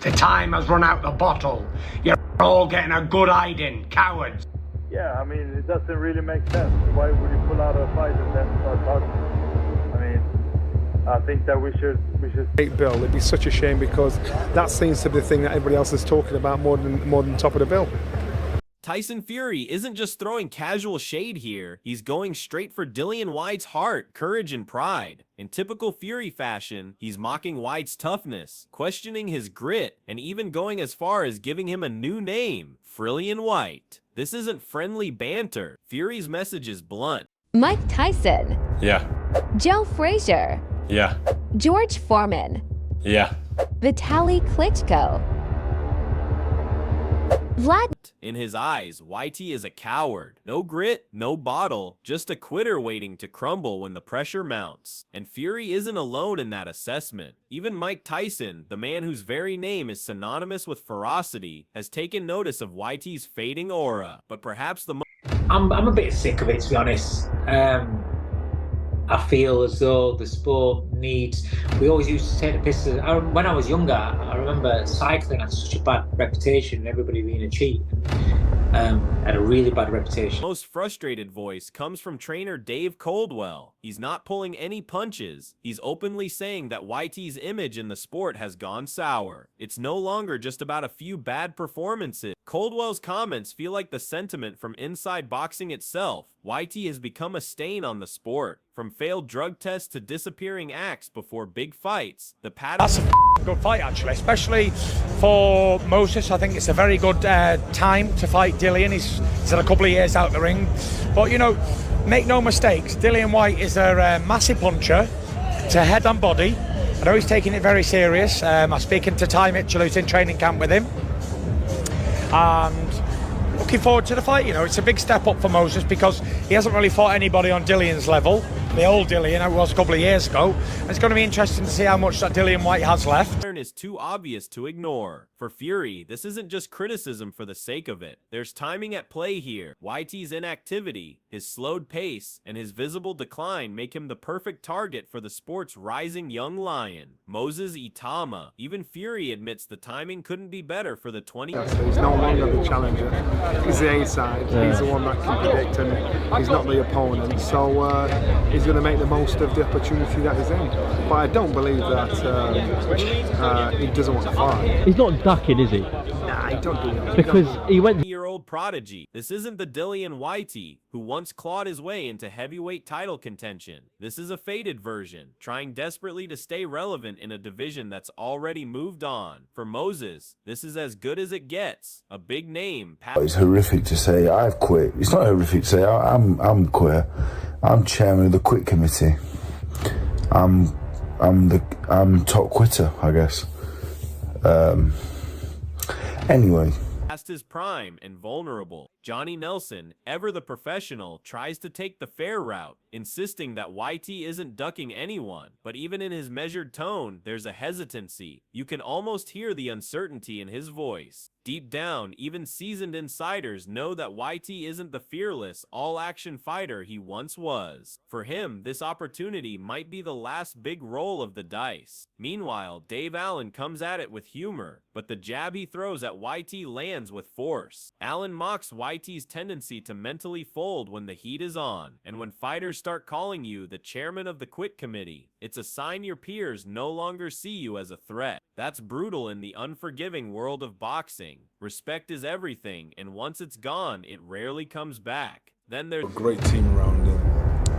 The time has run out the bottle. You're all getting a good hiding, cowards. Yeah, I mean, it doesn't really make sense. Why would you pull out a fight and then start talking? I mean, I think that we should. Great bill. It'd be such a shame because that seems to be the thing that everybody else is talking about more than top of the bill. Tyson Fury isn't just throwing casual shade here, he's going straight for Dillian Whyte's heart, courage, and pride. In typical Fury fashion, he's mocking Whyte's toughness, questioning his grit, and even going as far as giving him a new name, Dillian Whyte. This isn't friendly banter. Fury's message is blunt. Mike Tyson. Yeah. Joe Frazier. Yeah. George Foreman. Yeah. Vitaly Klitschko. Vlad. In his eyes, Whyte is a coward. No grit, no bottle, just a quitter waiting to crumble when the pressure mounts. And Fury isn't alone in that assessment. Even Mike Tyson, the man whose very name is synonymous with ferocity, has taken notice of Whyte's fading aura. But perhaps the I'm a bit sick of it, to be honest. I feel as though the sport needs. We always used to take the piss. When I was younger, I remember cycling had such a bad reputation, everybody being a cheat. Had a really bad reputation. most frustrated voice comes from trainer Dave Coldwell. He's not pulling any punches. He's openly saying that Whyte's image in the sport has gone sour. It's no longer just about a few bad performances. Coldwell's comments feel like the sentiment from inside boxing itself. Whyte has become a stain on the sport. From failed drug tests to disappearing acts before big fights, the pattern... That's a good fight, actually, especially for Moses. I think it's a very good time to fight Dillian. He's had a couple of years out the ring. But, you know, make no mistakes, Dillian Whyte is a massive puncher to head and body. I know he's taking it very serious. I'm speaking to Ty Mitchell, who's in training camp with him. And looking forward to the fight. You know, it's a big step up for Moses because he hasn't really fought anybody on Dillian's level. The old Dillian, it was a couple of years ago. And it's going to be interesting to see how much that Dillian Whyte has left. Is too obvious to ignore. For Fury, this isn't just criticism for the sake of it. There's timing at play here. Whyte's inactivity, his slowed pace, and his visible decline make him the perfect target for the sport's rising young lion, Moses Itauma. Even Fury admits the timing couldn't be better for the 20. He's no longer the challenger. He's the A-side. He's the one that can predict, and he's not the opponent. So he's going to make the most of the opportunity that he's in. But I don't believe that he doesn't want to fight. He's not ducking, is he? Nah, he don't do that. Because he went... Year-old prodigy. This isn't the Dillian Whyte who once clawed his way into heavyweight title contention. This is a faded version, trying desperately to stay relevant in a division that's already moved on. For Moses, this is as good as it gets. A big name. It's horrific to say I've quit. It's not horrific to say I'm quit. I'm chairman of the quit committee. I'm top quitter, I guess. Anyway. Past his prime and vulnerable, Johnny Nelson, ever the professional, tries to take the fair route, insisting that Whyte isn't ducking anyone. But even in his measured tone, there's a hesitancy. You can almost hear the uncertainty in his voice. Deep down, even seasoned insiders know that Whyte isn't the fearless, all-action fighter he once was. For him, this opportunity might be the last big roll of the dice. Meanwhile, Dave Allen comes at it with humor, but the jab he throws at Whyte lands with force. Allen mocks Whyte's tendency to mentally fold when the heat is on, and when fighters start calling you the chairman of the quit committee, it's a sign your peers no longer see you as a threat. That's brutal in the unforgiving world of boxing. Respect is everything, and once it's gone, it rarely comes back. Then there's a great team around him,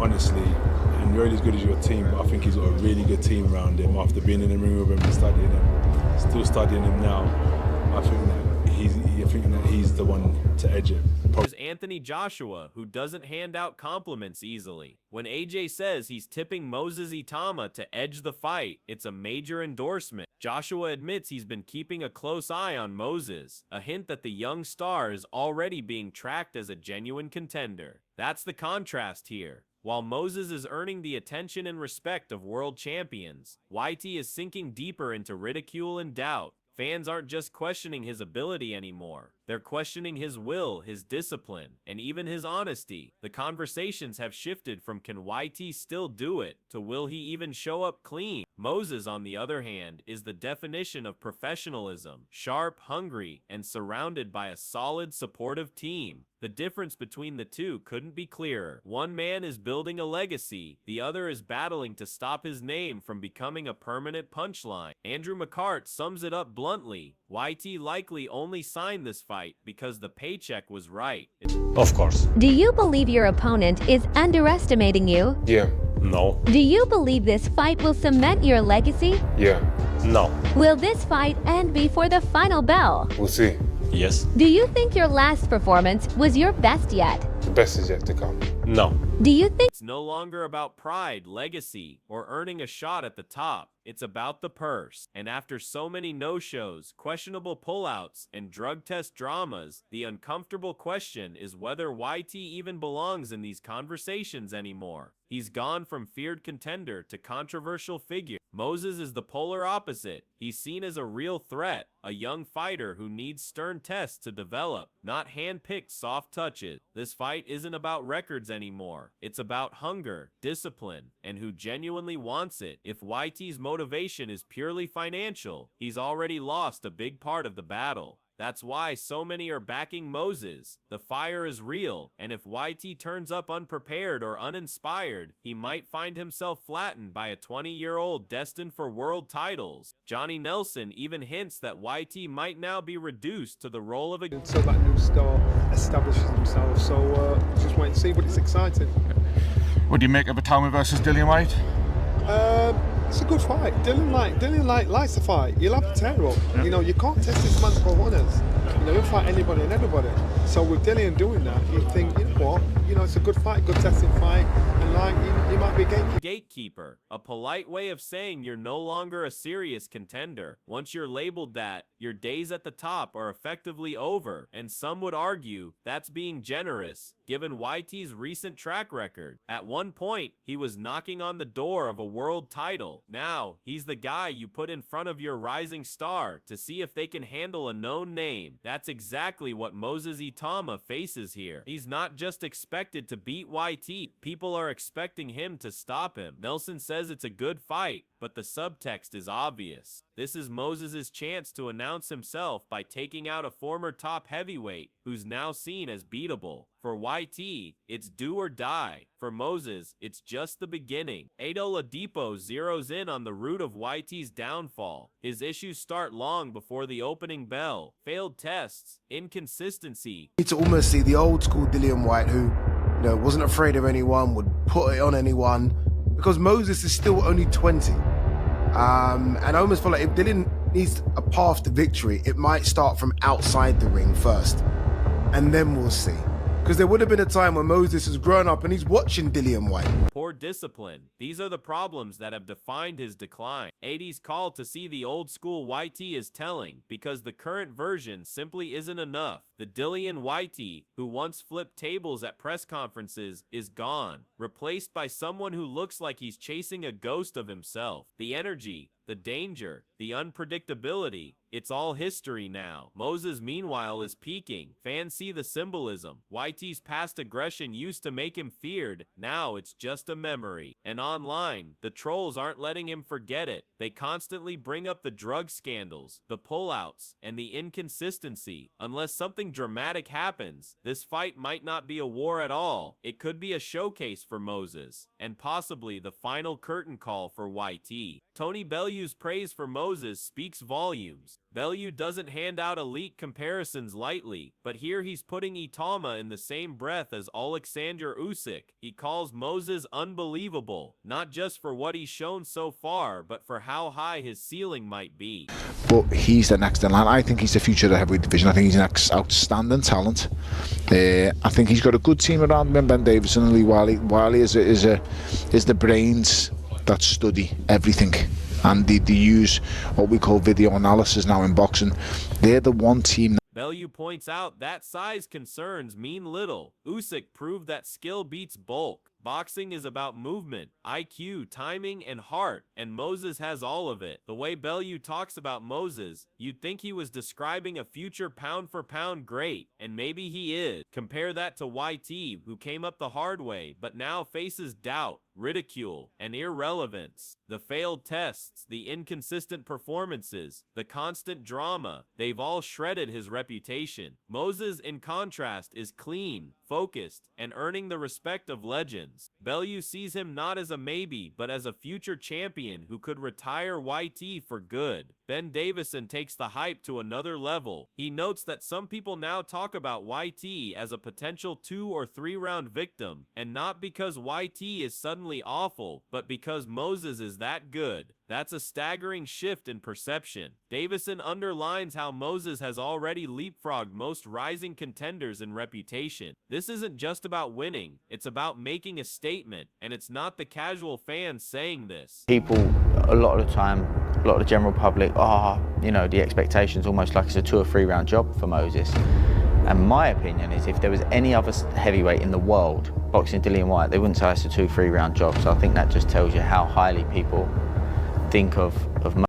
honestly, and you're only as good as your team, but I think he's got a really good team around him after being in the ring with him and studying him, still studying him now. I think that he's the one to edge it. There's Anthony Joshua, who doesn't hand out compliments easily. When AJ says he's tipping Moses Itauma to edge the fight, it's a major endorsement. Joshua admits he's been keeping a close eye on Moses, a hint that the young star is already being tracked as a genuine contender. That's the contrast here. While Moses is earning the attention and respect of world champions, Whyte is sinking deeper into ridicule and doubt. Fans aren't just questioning his ability anymore. They're questioning his will, his discipline, and even his honesty. The conversations have shifted from "can YT still do it?" to "will he even show up clean?" Moses, on the other hand, is the definition of professionalism, sharp, hungry, and surrounded by a solid, supportive team. The difference between the two couldn't be clearer. One man is building a legacy, the other is battling to stop his name from becoming a permanent punchline. Andrew McCart sums it up bluntly: YT likely only signed this fight because the paycheck was right. Of course. Do you believe your opponent is underestimating you? Yeah. No. Do you believe this fight will cement your legacy? Yeah. No. Will this fight end before the final bell? We'll see. Yes. Do you think your last performance was your best yet? The best is yet to come. No. Do you think It's no longer about pride, legacy, or earning a shot at the top. It's about the purse. And after so many no-shows, questionable pullouts, and drug test dramas, the uncomfortable question is whether YT even belongs in these conversations anymore. He's gone from feared contender to controversial figure. Moses is the polar opposite. He's seen as a real threat, a young fighter who needs stern tests to develop, not hand-picked soft touches. This fight isn't about records anymore. It's about hunger, discipline, and who genuinely wants it. If YT's motivation is purely financial, he's already lost a big part of the battle. That's why so many are backing Moses. The fire is real, and if YT turns up unprepared or uninspired, he might find himself flattened by a 20-year-old destined for world titles. Johnny Nelson even hints that YT might now be reduced to the role of a... Until that new star establishes himself, so just wait and see, but it's exciting. What do you make of Itauma versus Dillian Whyte? It's a good fight. Dillian likes to fight. He'll have to tear up. You know, you can't test this man's cojones. You know, he'll fight anybody and everybody. So with Dillian doing that, you think, you know what? You know, it's a good fight, good testing fight, and like, you might be a gatekeeper. Gatekeeper, a polite way of saying you're no longer a serious contender. Once you're labeled that, your days at the top are effectively over, and some would argue that's being generous, given YT's recent track record. At one point, he was knocking on the door of a world title. Now, he's the guy you put in front of your rising star to see if they can handle a known name. That's exactly what Moses Itauma faces here. He's not just expected to beat YT, people are expecting him to stop him. Nelson says it's a good fight, but the subtext is obvious. This is Moses' chance to announce himself by taking out a former top heavyweight who's now seen as beatable. For YT, it's do or die. For Moses, it's just the beginning. Oladipo zeroes in on the root of YT's downfall. His issues start long before the opening bell. Failed tests, inconsistency. You need to almost see the old school Dillian Whyte who, you know, wasn't afraid of anyone, would put it on anyone, because Moses is still only 20. And I almost feel like if Dillian needs a path to victory, it might start from outside the ring first, and then we'll see. Because there would have been a time when Moses has grown up and he's watching Dillian Whyte. Poor discipline. These are the problems that have defined his decline. 80's call to see the old school YT is telling, because the current version simply isn't enough. The Dillian Whyte, who once flipped tables at press conferences, is gone, replaced by someone who looks like he's chasing a ghost of himself. The energy, the danger, the unpredictability, it's all history now. Moses, meanwhile, is peaking. Fans see the symbolism. YT's past aggression used to make him feared. Now it's just a memory. And online, the trolls aren't letting him forget it. They constantly bring up the drug scandals, the pullouts, and the inconsistency. Unless something dramatic happens, this fight might not be a war at all. It could be a showcase for Moses, and possibly the final curtain call for YT. Tony Bellew's praise for Moses speaks volumes. Bellew doesn't hand out elite comparisons lightly, but here he's putting Itauma in the same breath as Alexander Usyk. He calls Moses unbelievable, not just for what he's shown so far, but for how high his ceiling might be. But he's the next in line. I think he's the future of the heavyweight division. I think he's an outstanding talent. I think he's got a good team around him. Ben Davison and Lee Wiley. Wiley is the brains that study everything. And they use what we call video analysis now in boxing. They're the one team. Bellew points out that size concerns mean little. Usyk proved that skill beats bulk. Boxing is about movement, IQ, timing, and heart, and Moses has all of it. The way Bellew talks about Moses, you'd think he was describing a future pound-for-pound great, and maybe he is. Compare that to YT, who came up the hard way, but now faces doubt, ridicule, and irrelevance. The failed tests, the inconsistent performances, the constant drama, they've all shredded his reputation. Moses, in contrast, is clean, focused, and earning the respect of legends. Bellew sees him not as a maybe, but as a future champion who could retire YT for good. Ben Davison takes the hype to another level. He notes that some people now talk about YT as a potential 2 or 3 round victim, and not because YT is suddenly awful, but because Moses is that good. That's a staggering shift in perception. Davison underlines how Moses has already leapfrogged most rising contenders in reputation. This isn't just about winning, it's about making a statement, and it's not the casual fans saying this. People, a lot of the time, a lot of the general public, you know, the expectation's almost like it's a 2 or 3 round job for Moses. And my opinion is if there was any other heavyweight in the world boxing Dillian Whyte, they wouldn't say it's a 2 or 3 round job. So I think that just tells you how highly people think of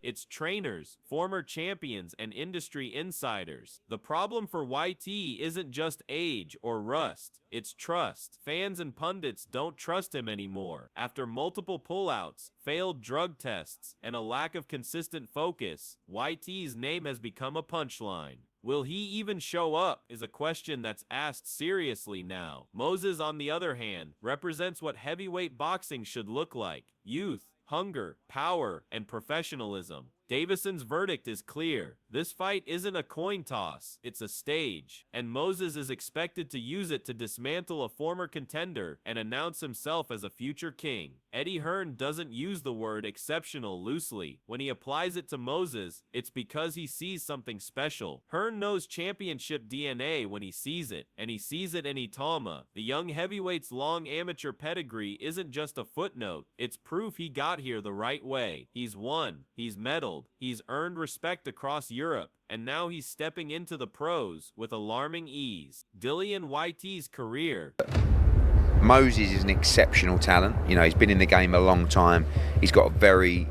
It's trainers, former champions, and industry insiders. The problem for YT isn't just age or rust, it's trust. Fans and pundits don't trust him anymore. After multiple pullouts, failed drug tests, and a lack of consistent focus, YT's name has become a punchline. Will he even show up is a question that's asked seriously now. Moses, on the other hand, represents what heavyweight boxing should look like: youth, hunger, power, and professionalism. Davison's verdict is clear. This fight isn't a coin toss, it's a stage, and Moses is expected to use it to dismantle a former contender and announce himself as a future king. Eddie Hearn doesn't use the word exceptional loosely. When he applies it to Moses, it's because he sees something special. Hearn knows championship DNA when he sees it, and he sees it in Itauma. The young heavyweight's long amateur pedigree isn't just a footnote, it's proof he got here the right way. He's won, he's medaled, he's earned respect across Europe, and now he's stepping into the pros with alarming ease. Dillian Whyte's career. Moses is an exceptional talent. You know, he's been in the game a long time. He's got a very,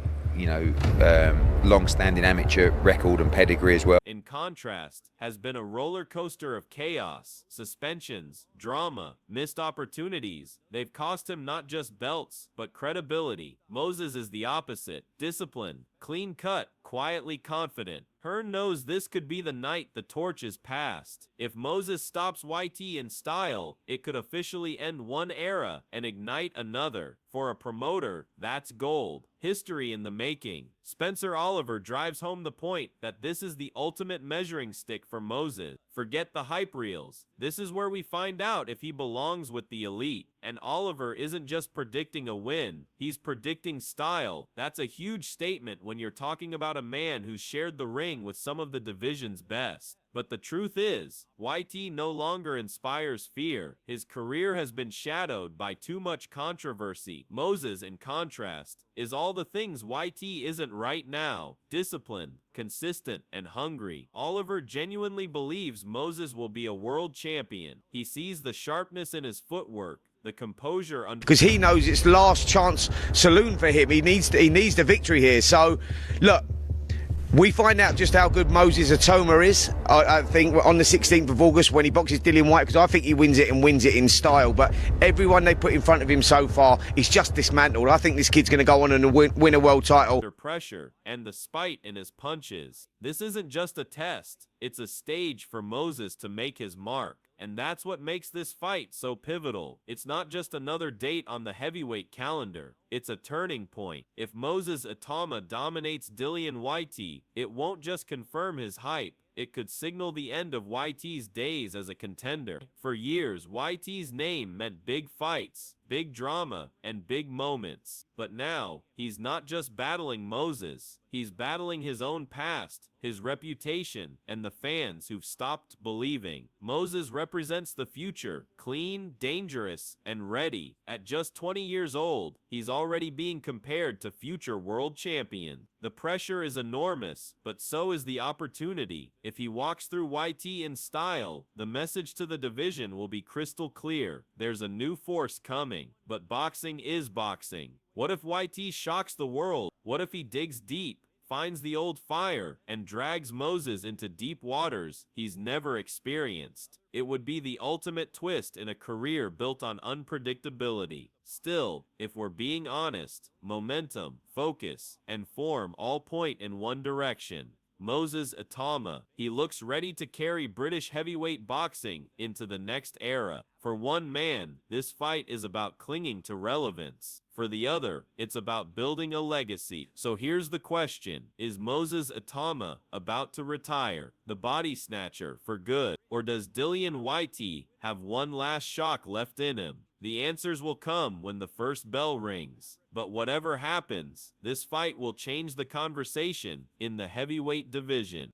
long-standing amateur record and pedigree as well. In contrast, has been a roller coaster of chaos, suspensions, drama, missed opportunities. They've cost him not just belts, but credibility. Moses is the opposite: disciplined, clean-cut, quietly confident. Hearn knows this could be the night the torch is passed. If Moses stops YT in style, it could officially end one era and ignite another. For a promoter, that's gold. History in the making. Spencer Oliver drives home the point that this is the ultimate measuring stick for Moses. Forget the hype reels. This is where we find out if he belongs with the elite. And Oliver isn't just predicting a win, he's predicting style. That's a huge statement when you're talking about a man who's shared the ring with some of the division's best. But the truth is, YT no longer inspires fear. His career has been shadowed by too much controversy. Moses, in contrast, is all the things YT isn't right now: disciplined, consistent, and hungry. Oliver genuinely believes Moses will be a world champion. He sees the sharpness in his footwork, the composure under, because he knows it's last chance saloon for him. He needs the victory here. So look, we find out just how good Moses Itauma is, I think, on the 16th of August when he boxes Dillian Whyte, because I think he wins it and wins it in style. But everyone they put in front of him so far, he's just dismantled. I think this kid's going to go on and win a world title. Under pressure, and the spite in his punches. This isn't just a test, it's a stage for Moses to make his mark. And that's what makes this fight so pivotal. It's not just another date on the heavyweight calendar. It's a turning point. If Moses Itauma dominates Dillian Whyte, it won't just confirm his hype. It could signal the end of YT's days as a contender. For years, YT's name meant big fights, big drama, and big moments. But now, he's not just battling Moses. He's battling his own past, his reputation, and the fans who've stopped believing. Moses represents the future, clean, dangerous, and ready. At just 20 years old, he's already being compared to future world champion. The pressure is enormous, but so is the opportunity. If he walks through YT in style, the message to the division will be crystal clear. There's a new force coming, but boxing is boxing. What if YT shocks the world? What if he digs deep, finds the old fire, and drags Moses into deep waters he's never experienced? It would be the ultimate twist in a career built on unpredictability. Still, if we're being honest, momentum, focus, and form all point in one direction. Moses Itauma. He looks ready to carry British heavyweight boxing into the next era. For one man, this fight is about clinging to relevance. For the other, it's about building a legacy. So here's the question. Is Moses Itauma about to retire, the body snatcher, for good? Or does Dillian Whyte have one last shock left in him? The answers will come when the first bell rings. But whatever happens, this fight will change the conversation in the heavyweight division.